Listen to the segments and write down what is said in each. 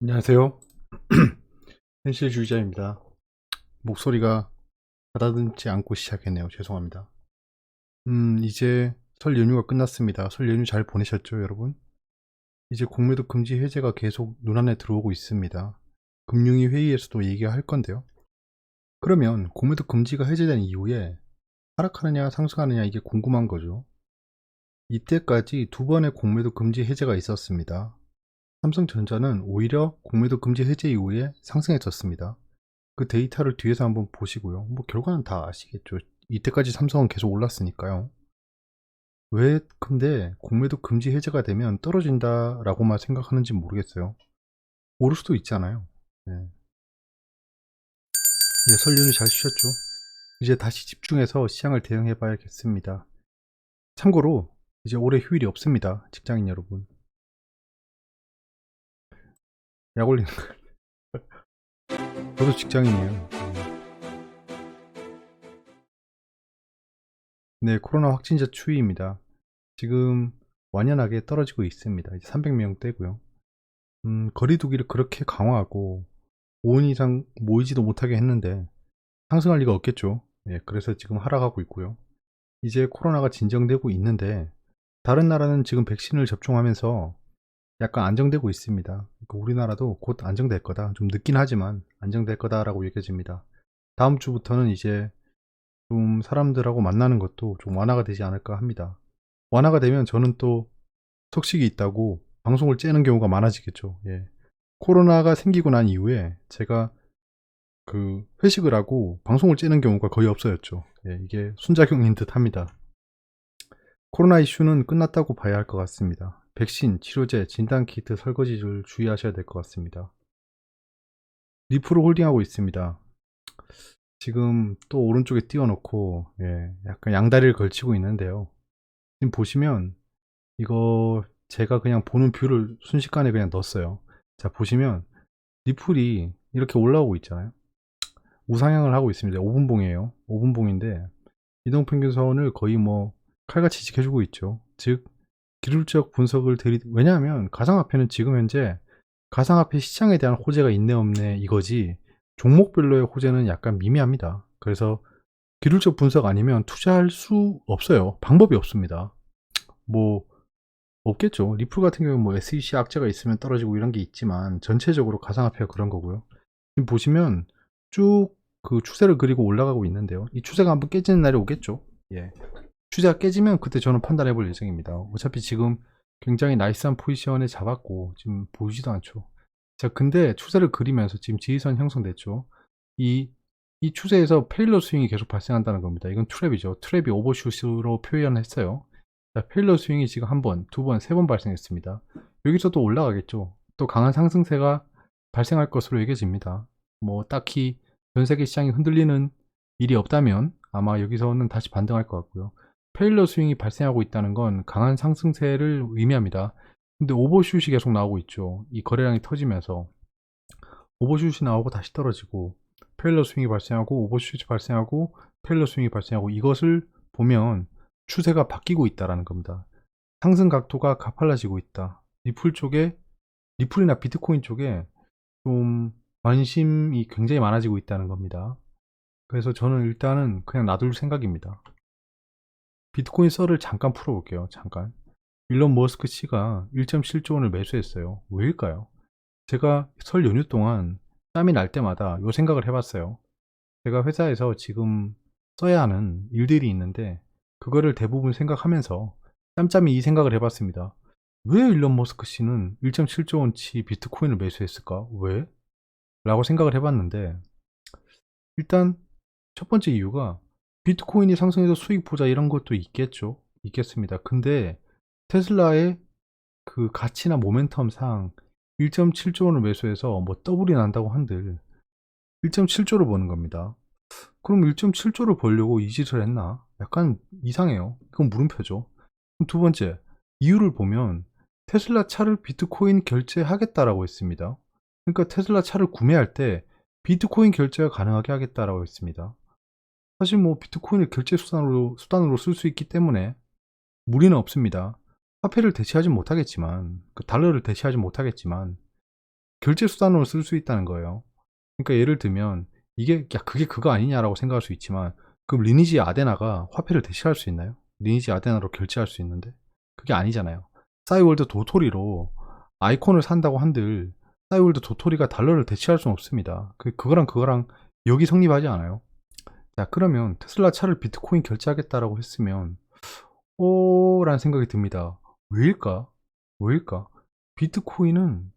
안녕하세요. 현실주의자입니다. 목소리가 가다듬지 않고 시작했네요. 죄송합니다. 이제 설 연휴가 끝났습니다. 설 연휴 잘 보내셨죠, 여러분? 이제 공매도 금지 해제가 계속 눈안에 들어오고 있습니다. 금융위 회의에서도 얘기할 건데요. 그러면 공매도 금지가 해제된 이후에 하락하느냐 상승하느냐 이게 궁금한 거죠. 이때까지 두 번의 공매도 금지 해제가 있었습니다. 삼성전자는 오히려 공매도 금지 해제 이후에 상승했었습니다. 그 데이터를 뒤에서 한번 보시고요. 뭐 결과는 다 아시겠죠. 이때까지 삼성은 계속 올랐으니까요. 왜 근데 공매도 금지 해제가 되면 떨어진다라고만 생각하는지 모르겠어요. 오를 수도 있잖아요. 네. 예, 설 연휴 잘 쉬셨죠? 이제 다시 집중해서 시장을 대응해 봐야겠습니다. 참고로 이제 올해 휴일이 없습니다. 직장인 여러분. 약 올리는 거. 저도 직장인이에요. 네, 코로나 확진자 추이입니다. 지금 완연하게 떨어지고 있습니다. 이제 300명대고요. 거리두기를 그렇게 강화하고 5인 이상 모이지도 못하게 했는데 상승할 리가 없겠죠. 예, 그래서 지금 하락하고 있고요. 이제 코로나가 진정되고 있는데 다른 나라는 지금 백신을 접종하면서 약간 안정되고 있습니다. 그러니까 우리나라도 곧 안정될 거다. 좀 늦긴 하지만 안정될 거다라고 여겨집니다. 다음 주부터는 이제 좀 사람들하고 만나는 것도 좀 완화가 되지 않을까 합니다. 완화가 되면 저는 또 속식이 있다고 방송을 째는 경우가 많아지겠죠. 예. 코로나가 생기고 난 이후에 제가 그 회식을 하고 방송을 째는 경우가 거의 없어졌죠. 예, 이게 순작용인 듯 합니다. 코로나 이슈는 끝났다고 봐야 할 것 같습니다. 백신, 치료제, 진단키트 설거지를 주의하셔야 될 것 같습니다. 리프로 홀딩하고 있습니다. 지금 또 오른쪽에 띄워놓고 약간 양다리를 걸치고 있는데요. 지금 보시면 이거 제가 그냥 보는 뷰를 순식간에 그냥 넣었어요. 자, 보시면 리플이 이렇게 올라오고 있잖아요. 우상향을 하고 있습니다. 5분봉이에요. 5분봉인데 이동평균선을 거의 뭐 칼같이 지켜주고 있죠. 즉 기술적 분석을 왜냐하면 가상화폐는 지금 현재 가상화폐 시장에 대한 호재가 있네 없네 이거지 종목별로의 호재는 약간 미미합니다. 그래서 기술적 분석 아니면 투자할 수 없어요. 방법이 없습니다. 뭐 없겠죠. 리플 같은 경우는 뭐 SEC 악재가 있으면 떨어지고 이런 게 있지만 전체적으로 가상화폐가 그런 거고요. 지금 보시면 쭉 그 추세를 그리고 올라가고 있는데요. 이 추세가 한번 깨지는 날이 오겠죠. 예. 추세가 깨지면 그때 저는 판단해 볼 예정입니다. 어차피 지금 굉장히 나이스한 포지션에 잡았고 지금 보이지도 않죠. 자, 근데 추세를 그리면서 지금 지지선 형성됐죠. 이, 이 추세에서 페일러 스윙이 계속 발생한다는 겁니다. 이건 트랩이죠. 트랩이 오버슛으로 표현했어요. 자, 페일러 스윙이 지금 한 번, 두 번, 세 번 발생했습니다. 여기서 또 올라가겠죠. 또 강한 상승세가 발생할 것으로 여겨집니다. 뭐 딱히 전 세계 시장이 흔들리는 일이 없다면 아마 여기서는 다시 반등할 것 같고요. 페일러 스윙이 발생하고 있다는 건 강한 상승세를 의미합니다. 근데 오버슛이 계속 나오고 있죠. 이 거래량이 터지면서 오버슛이 나오고 다시 떨어지고 페일러 스윙이 발생하고 오버슛이 발생하고 페일러 스윙이 발생하고 이것을 보면 추세가 바뀌고 있다는 겁니다. 상승 각도가 가팔라지고 있다. 리플이나 비트코인 쪽에 좀 관심이 굉장히 많아지고 있다는 겁니다. 그래서 저는 일단은 그냥 놔둘 생각입니다. 비트코인 썰을 잠깐 풀어볼게요. 잠깐. 일론 머스크 씨가 1.7조 원을 매수했어요. 왜일까요? 제가 설 연휴 동안 땀이 날 때마다 요 생각을 해봤어요. 제가 회사에서 지금 써야 하는 일들이 있는데 그거를 대부분 생각하면서 짬짬이 이 생각을 해봤습니다. 왜 일론 머스크 씨는 1.7조 원치 비트코인을 매수했을까? 왜? 라고 생각을 해봤는데 일단 첫 번째 이유가 비트코인이 상승해서 수익 보자 이런 것도 있겠죠. 있겠습니다. 근데 테슬라의 그 가치나 모멘텀상 1.7조 원을 매수해서 뭐 더블이 난다고 한들 1.7조를 버는 겁니다. 그럼 1.7조를 벌려고 이 짓을 했나? 약간 이상해요. 이건 물음표죠. 그럼 두 번째, 이유를 보면 테슬라 차를 비트코인 결제하겠다라고 했습니다. 그러니까 테슬라 차를 구매할 때 비트코인 결제가 가능하게 하겠다라고 했습니다. 사실 뭐 비트코인을 결제 수단으로 쓸 수 있기 때문에 무리는 없습니다. 화폐를 대체하지 못하겠지만, 그 달러를 대체하지 못하겠지만, 결제 수단으로 쓸 수 있다는 거예요. 그러니까 예를 들면 이게 야 그게 그거 아니냐라고 생각할 수 있지만 그럼 리니지 아데나가 화폐를 대체할 수 있나요? 리니지 아데나로 결제할 수 있는데 그게 아니잖아요. 싸이월드 도토리로 아이콘을 산다고 한들 싸이월드 도토리가 달러를 대체할 수는 없습니다. 그거랑 여기 성립하지 않아요. 자 그러면 테슬라 차를 비트코인 결제하겠다라고 했으면 라는 생각이 듭니다. 왜일까? 왜일까? 비트코인은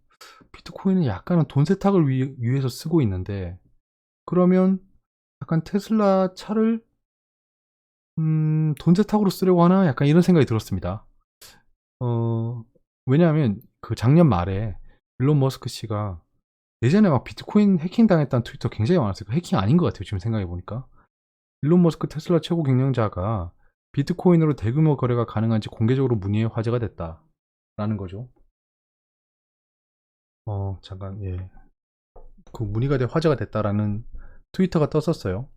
약간은 돈 세탁을 위해서 쓰고 있는데 그러면 약간 테슬라 차를 돈 세탁으로 쓰려고 하나? 약간 이런 생각이 들었습니다. 왜냐하면 그 작년 말에 일론 머스크 씨가 예전에 막 비트코인 해킹 당했다는 트위터 굉장히 많았어요. 해킹 아닌 것 같아요. 지금 생각해 보니까. 일론 머스크 테슬라 최고 경영자가 비트코인으로 대규모 거래가 가능한지 공개적으로 문의해 화제가 됐다라는 거죠. 잠깐, 예. 그 문의가 돼 화제가 됐다라는 트위터가 떴었어요.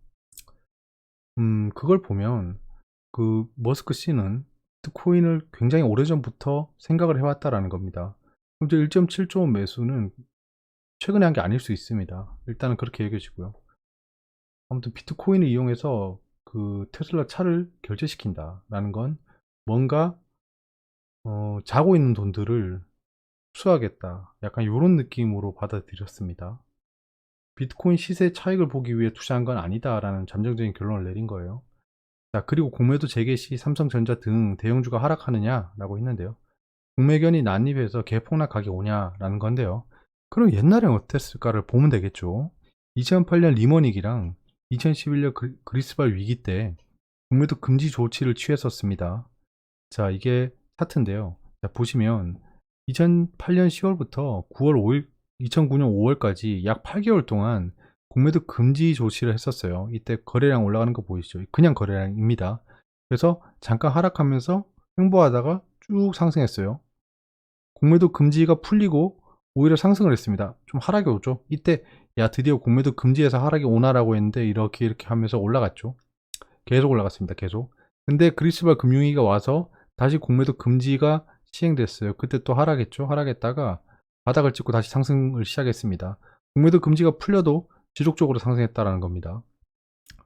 그걸 보면 그 머스크 씨는 비트코인을 굉장히 오래전부터 생각을 해왔다라는 겁니다. 그럼 이제 1.7조 원 매수는 최근에 한 게 아닐 수 있습니다. 일단은 그렇게 여겨지고요. 아무튼 비트코인을 이용해서 그 테슬라 차를 결제시킨다라는 건 뭔가 자고 있는 돈들을 흡수하겠다. 약간 이런 느낌으로 받아들였습니다. 비트코인 시세 차익을 보기 위해 투자한 건 아니다라는 잠정적인 결론을 내린 거예요. 자, 그리고 공매도 재개 시 삼성전자 등 대형주가 하락하느냐라고 했는데요. 공매견이 난입해서 개폭락하게 오냐라는 건데요. 그럼 옛날엔 어땠을까를 보면 되겠죠. 2008년 리먼위기랑 2011년 그리스발 위기 때 공매도 금지 조치를 취했었습니다. 자, 이게 차트인데요. 자, 보시면 2008년 10월부터 9월 5일, 2009년 5월까지 약 8개월 동안 공매도 금지 조치를 했었어요. 이때 거래량 올라가는 거 보이시죠? 그냥 거래량입니다. 그래서 잠깐 하락하면서 횡보하다가 쭉 상승했어요. 공매도 금지가 풀리고 오히려 상승을 했습니다. 좀 하락이 오죠. 이때 야 드디어 공매도 금지에서 하락이 오나라고 했는데 이렇게 하면서 올라갔죠. 계속 올라갔습니다. 계속. 근데 그리스발 금융위기가 와서 다시 공매도 금지가 시행됐어요. 그때 또 하락했죠. 하락했다가 바닥을 찍고 다시 상승을 시작했습니다. 공매도 금지가 풀려도 지속적으로 상승했다라는 겁니다.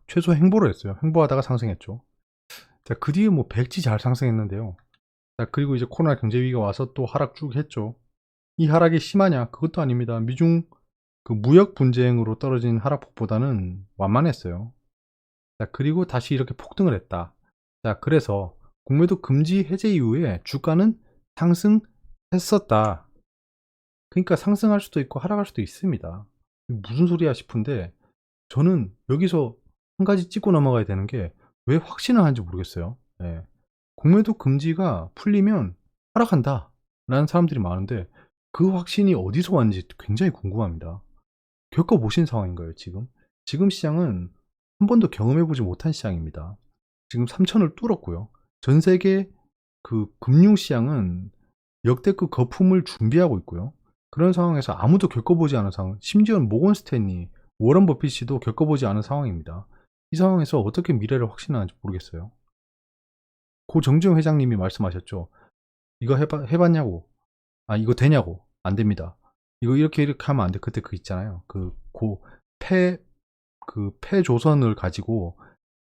최소 횡보를 했어요. 횡보하다가 상승했죠. 자, 그 뒤에 뭐 백지 잘 상승했는데요. 자, 그리고 이제 코로나 경제 위기가 와서 또 하락 쭉 했죠. 이 하락이 심하냐? 그것도 아닙니다. 미중 그 무역 분쟁으로 떨어진 하락폭보다는 완만했어요. 자, 그리고 다시 이렇게 폭등을 했다. 자, 그래서 공매도 금지 해제 이후에 주가는 상승했었다. 그러니까 상승할 수도 있고 하락할 수도 있습니다. 무슨 소리야 싶은데 저는 여기서 한 가지 짚고 넘어가야 되는 게 왜 확신을 하는지 모르겠어요. 예. 공매도 금지가 풀리면 하락한다 라는 사람들이 많은데 그 확신이 어디서 왔는지 굉장히 궁금합니다. 겪어보신 상황인 거예요, 지금. 지금 시장은 한 번도 경험해보지 못한 시장입니다. 지금 3천을 뚫었고요. 전 세계 그 금융시장은 역대급 거품을 준비하고 있고요. 그런 상황에서 아무도 겪어보지 않은 상황, 심지어는 모건 스탠리, 워런 버핏이도 겪어보지 않은 상황입니다. 이 상황에서 어떻게 미래를 확신하는지 모르겠어요. 고 정주영 회장님이 말씀하셨죠. 이거 해봤냐고. 아, 이거 되냐고. 안 됩니다. 이거 이렇게 하면 안 돼. 그때 그 있잖아요. 폐 조선을 가지고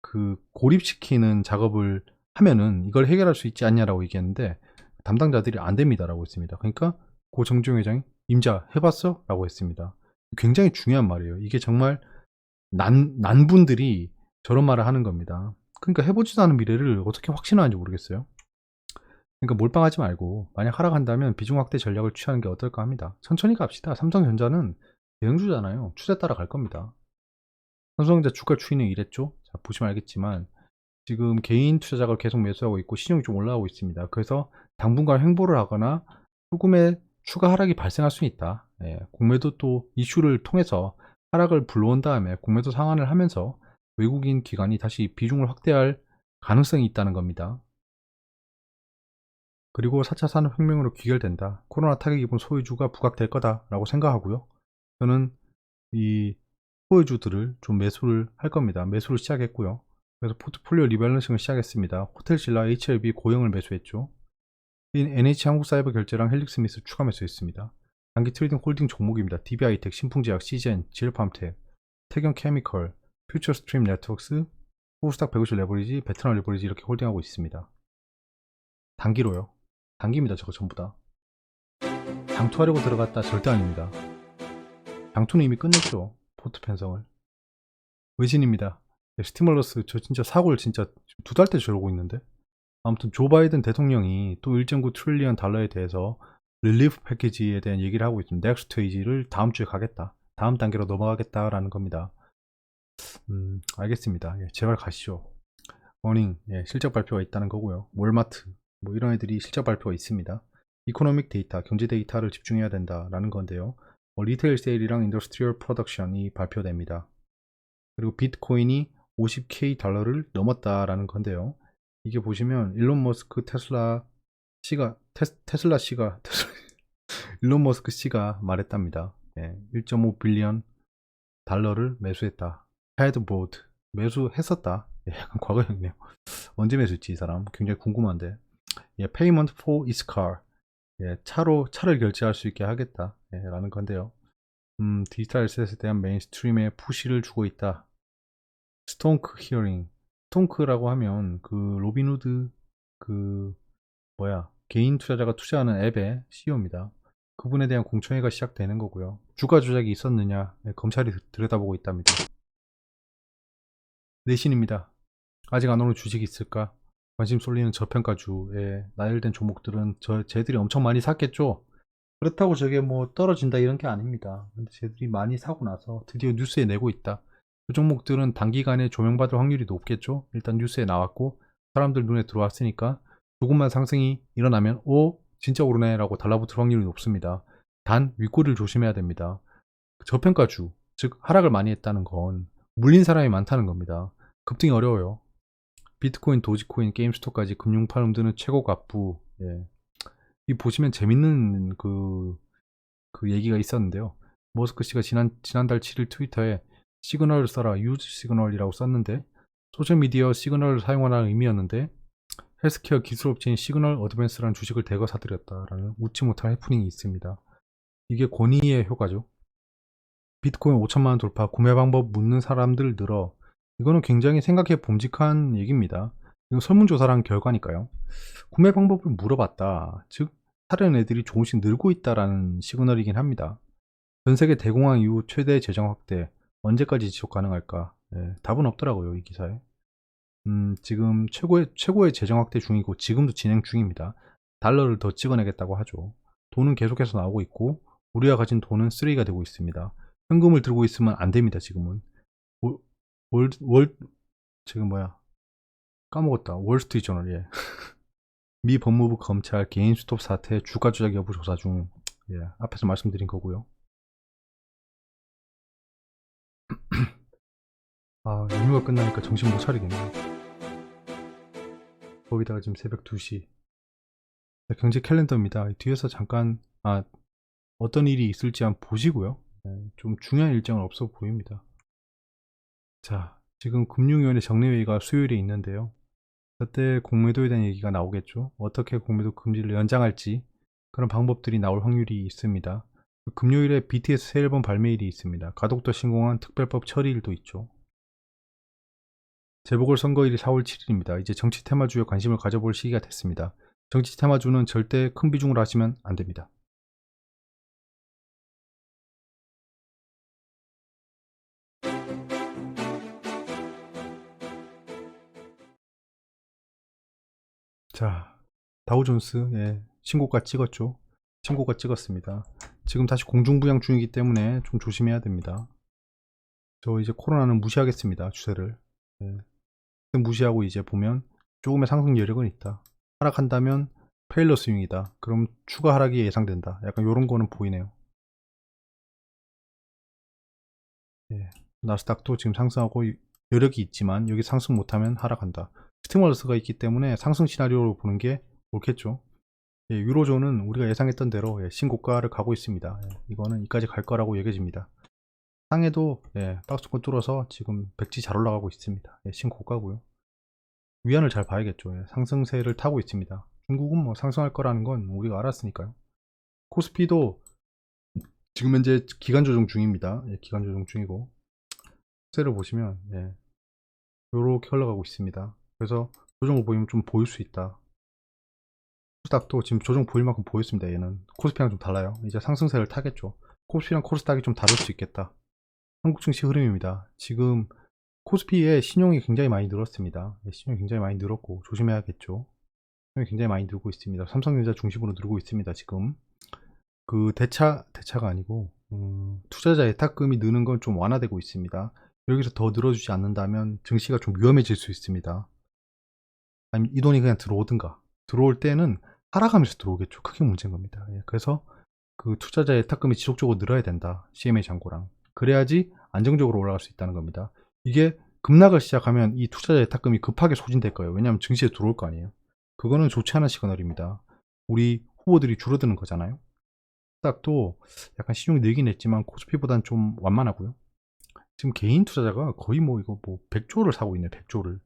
그 고립시키는 작업을 하면은 이걸 해결할 수 있지 않냐라고 얘기했는데 담당자들이 안 됩니다라고 했습니다. 그러니까 고 정주영 회장이 임자 해봤어? 라고 했습니다. 굉장히 중요한 말이에요. 이게 정말 난분들이 저런 말을 하는 겁니다. 그러니까 해보지도 않은 미래를 어떻게 확신하는지 모르겠어요. 그러니까 몰빵하지 말고 만약 하락한다면 비중 확대 전략을 취하는 게 어떨까 합니다. 천천히 갑시다. 삼성전자는 대형주잖아요. 추세 따라 갈 겁니다. 삼성전자 주가 추이는 이랬죠. 자, 보시면 알겠지만 지금 개인 투자자가 계속 매수하고 있고 신용이 좀 올라가고 있습니다. 그래서 당분간 횡보를 하거나 조금의 추가 하락이 발생할 수 있다. 예, 공매도 또 이슈를 통해서 하락을 불러온 다음에 공매도 상환을 하면서 외국인 기관이 다시 비중을 확대할 가능성이 있다는 겁니다. 그리고 4차 산업혁명으로 귀결된다. 코로나 타격 입은 소유주가 부각될 거다라고 생각하고요. 저는 이 소유주들을 좀 매수를 할 겁니다. 매수를 시작했고요. 그래서 포트폴리오 리밸런싱을 시작했습니다. 호텔신라, HLB 고영을 매수했죠. NH한국사이버결제랑 헬릭스미스 추가 매수했습니다. 단기 트레이딩 홀딩 종목입니다. DB하이텍, 신풍제약, 시젠, GL팜텍, 태경케미컬, 퓨처스트림 네트워크스, 코스닥 150 레버리지, 베트남 레버리지 이렇게 홀딩하고 있습니다. 단기로요. 단기입니다. 저거 전부 다. 장투하려고 들어갔다 절대 아닙니다. 장투는 이미 끝냈죠. 포트 편성을. 외신입니다. 스티멀러스 저 진짜 사고를 진짜 2달째 저러고 있는데. 아무튼 조 바이든 대통령이 또 1.9 트릴리언 달러에 대해서 릴리프 패키지에 대한 얘기를 하고 있습니다. 넥스트 페이지를 다음 주에 가겠다. 다음 단계로 넘어가겠다라는 겁니다. 알겠습니다. 예, 제발 가시죠. 어닝, 예, 실적 발표가 있다는 거고요. 월마트, 뭐 이런 애들이 실적 발표가 있습니다. 이코노믹 데이터, 경제 데이터를 집중해야 된다라는 건데요. 리테일 세일이랑 인더스트리얼 프로덕션이 발표됩니다. 그리고 비트코인이 50K 달러를 넘었다라는 건데요. 이게 보시면 일론 머스크 테슬라 씨가 일론 머스크 씨가 말했답니다. 예, 1.5 빌리언 달러를 매수했다. 헤드보드 매수했었다. 예, 약간 과거형이네요. 언제 매수했지 이 사람? 굉장히 궁금한데. 예, payment for his car. 예, 차를 결제할 수 있게 하겠다. 예, 라는 건데요. 디지털 에셋에 대한 메인스트림에 푸시를 주고 있다. 스톤크 히어링. 스톤크라고 하면 그 로빈후드 그 개인 투자자가 투자하는 앱의 CEO입니다. 그분에 대한 공청회가 시작되는 거고요. 주가 조작이 있었느냐 검찰이 들여다보고 있답니다. 내신입니다. 아직 안 오는 주식이 있을까? 관심 쏠리는 저평가주에 나열된 종목들은 쟤들이 엄청 많이 샀겠죠? 그렇다고 저게 뭐 떨어진다 이런 게 아닙니다. 근데 쟤들이 많이 사고 나서 드디어 뉴스에 내고 있다. 그 종목들은 단기간에 조명받을 확률이 높겠죠? 일단 뉴스에 나왔고 사람들 눈에 들어왔으니까 조금만 상승이 일어나면 진짜 오르네 라고 달라붙을 확률이 높습니다. 단 윗꼬리를 조심해야 됩니다. 저평가주, 즉 하락을 많이 했다는 건 물린 사람이 많다는 겁니다. 급등이 어려워요. 비트코인, 도지코인, 게임스톡까지 금융파름드는 최고 갑부. 예. 이 보시면 재밌는 그 얘기가 있었는데요. 머스크 씨가 지난달 7일 트위터에 시그널을 써라, 유즈 시그널이라고 썼는데 소셜미디어 시그널을 사용하라는 의미였는데 헬스케어 기술업체인 시그널 어드밴스라는 주식을 대거 사들였다라는 웃지 못할 해프닝이 있습니다. 이게 권위의 효과죠. 비트코인 5천만원 돌파, 구매 방법 묻는 사람들 늘어. 이거는 굉장히 생각해 봄직한 얘기입니다. 이거 설문조사란 결과니까요. 구매 방법을 물어봤다. 즉 사려는 애들이 조금씩 늘고 있다라는 시그널이긴 합니다. 전세계 대공황 이후 최대 재정 확대 언제까지 지속 가능할까? 답은 없더라고요 이 기사에. 지금 최고의 재정 확대 중이고 지금도 진행 중입니다. 달러를 더 찍어내겠다고 하죠. 돈은 계속해서 나오고 있고 우리가 가진 돈은 쓰레기가 되고 있습니다. 현금을 들고 있으면 안 됩니다. 지금은 지금 까먹었다. 월스트리트저널. 예. 미 법무부 검찰 개인 스톱 사태 주가 조작 여부 조사 중. 예, 앞에서 말씀드린 거고요. 아, 연휴가 끝나니까 정신 못 차리겠네요. 거기다가 지금 새벽 2시. 경제 캘린더입니다. 뒤에서 잠깐 어떤 일이 있을지 한번 보시고요. 좀 중요한 일정은 없어 보입니다. 자, 지금 금융위원회 정례회의가 수요일에 있는데요. 그때 공매도에 대한 얘기가 나오겠죠. 어떻게 공매도 금지를 연장할지 그런 방법들이 나올 확률이 있습니다. 금요일에 BTS 새 앨범 발매일이 있습니다. 가덕도 신공항 특별법 처리일도 있죠. 재보궐선거일이 4월 7일입니다. 이제 정치 테마주에 관심을 가져볼 시기가 됐습니다. 정치 테마주는 절대 큰 비중으로 하시면 안 됩니다. 자, 다우존스 신고가 찍었죠. 신고가 찍었습니다. 지금 다시 공중부양 중이기 때문에 좀 조심해야 됩니다. 저 이제 코로나는 무시하겠습니다. 추세를. 무시하고 이제 보면 조금의 상승 여력은 있다. 하락한다면 페일러 스윙이다. 그럼 추가 하락이 예상된다. 약간 이런 거는 보이네요. 나스닥도 지금 상승하고 여력이 있지만 여기 상승 못하면 하락한다. 스티멀러스가 있기 때문에 상승 시나리오로 보는 게 옳겠죠. 유로존은 우리가 예상했던 대로 신고가를 가고 있습니다. 이거는 이까지 갈 거라고 여겨집니다. 상해도 박스권 뚫어서 지금 백지 잘 올라가고 있습니다. 신고가고요. 위안을 잘 봐야겠죠. 상승세를 타고 있습니다. 중국은 뭐 상승할 거라는 건 우리가 알았으니까요. 코스피도 지금 현재 기간 조정 중입니다. 예, 기간 조정 중이고 추세를 보시면 예, 요렇게 흘러가고 있습니다. 그래서 조정을 보이면 좀 보일 수 있다. 코스닥도 지금 조정 보일 만큼 보였습니다. 얘는 코스피랑 좀 달라요. 이제 상승세를 타겠죠. 코스피랑 코스닥이 좀 다를 수 있겠다. 한국 증시 흐름입니다. 지금 코스피의 신용이 굉장히 많이 늘었습니다. 예, 신용이 굉장히 많이 늘었고 조심해야겠죠. 신용이 굉장히 많이 늘고 있습니다. 삼성전자 중심으로 늘고 있습니다. 지금 그 대차가 아니고 투자자 예탁금이 느는 건 좀 완화되고 있습니다. 여기서 더 늘어주지 않는다면 증시가 좀 위험해질 수 있습니다. 아니면 이 돈이 그냥 들어오든가, 들어올 때는 하락하면서 들어오겠죠. 그게 문제인 겁니다. 예, 그래서 그 투자자 예탁금이 지속적으로 늘어야 된다. CMA 잔고랑. 그래야지 안정적으로 올라갈 수 있다는 겁니다. 이게 급락을 시작하면 이 투자자 예탁금이 급하게 소진될 거예요. 왜냐하면 증시에 들어올 거 아니에요. 그거는 좋지 않은 시그널입니다. 우리 후보들이 줄어드는 거잖아요. 코스닥도 약간 신용이 늘긴 했지만 코스피보단 좀 완만하고요. 지금 개인 투자자가 거의 뭐 이거 뭐 100조를 사고 있네. 100조를.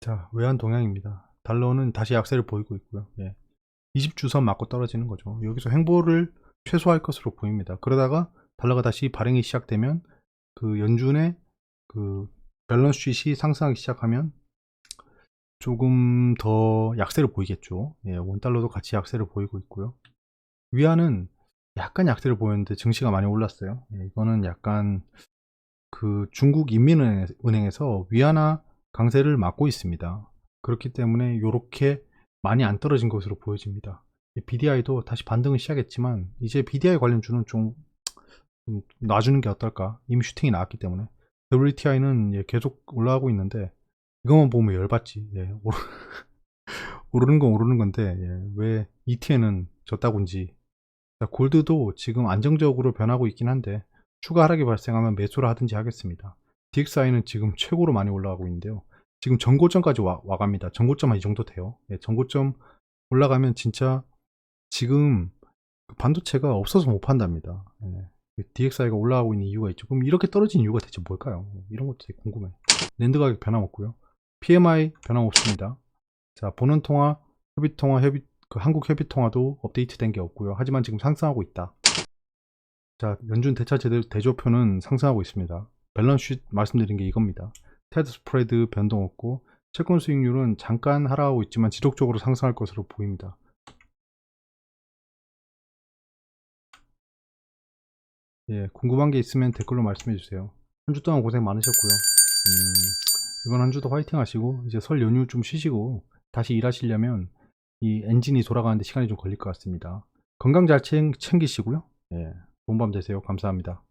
자, 외환 동향입니다. 달러는 다시 약세를 보이고 있고요. 예. 20주선 맞고 떨어지는 거죠. 여기서 횡보를 최소화할 것으로 보입니다. 그러다가 달러가 다시 발행이 시작되면 그 연준의 그 밸런스 쉿이 상승하기 시작하면 조금 더 약세를 보이겠죠. 예, 원달러도 같이 약세를 보이고 있고요. 위안은 약간 약세를 보였는데 증시가 많이 올랐어요. 예, 이거는 약간 그 중국 인민은행에서 위안화 강세를 막고 있습니다. 그렇기 때문에 이렇게 많이 안 떨어진 것으로 보여집니다. BDI도 다시 반등을 시작했지만 이제 BDI 관련주는 좀 놔주는 게 어떨까? 이미 슈팅이 나왔기 때문에 WTI는 예, 계속 올라가고 있는데 이것만 보면 열받지. 예, 오르는 건 오르는 건데 예, 왜 ETN은 졌다군지. 골드도 지금 안정적으로 변하고 있긴 한데 추가 하락이 발생하면 매수를 하든지 하겠습니다. DXI는 지금 최고로 많이 올라가고 있는데요. 지금 전고점까지 와갑니다. 전고점 한 이 정도 돼요. 예, 전고점 올라가면 진짜 지금 반도체가 없어서 못 판답니다. 예, DXI가 올라가고 있는 이유가 있죠. 그럼 이렇게 떨어진 이유가 대체 뭘까요? 이런 것도 되게 궁금해. 랜드 가격 변함없고요. PMI 변함없습니다. 자, 보는통화, 협의통화, 그 한국 협의통화도 업데이트된 게 없고요. 하지만 지금 상승하고 있다. 자, 연준 대차 대조표는 상승하고 있습니다. 밸런스 쉿 말씀드린 게 이겁니다. 테드 스프레드 변동 없고 채권 수익률은 잠깐 하락하고 있지만 지속적으로 상승할 것으로 보입니다. 예, 궁금한 게 있으면 댓글로 말씀해 주세요. 한 주 동안 고생 많으셨고요. 이번 한 주도 화이팅 하시고 이제 설 연휴 좀 쉬시고 다시 일하시려면 이 엔진이 돌아가는데 시간이 좀 걸릴 것 같습니다. 건강 잘 챙기시고요. 예, 좋은 밤 되세요. 감사합니다.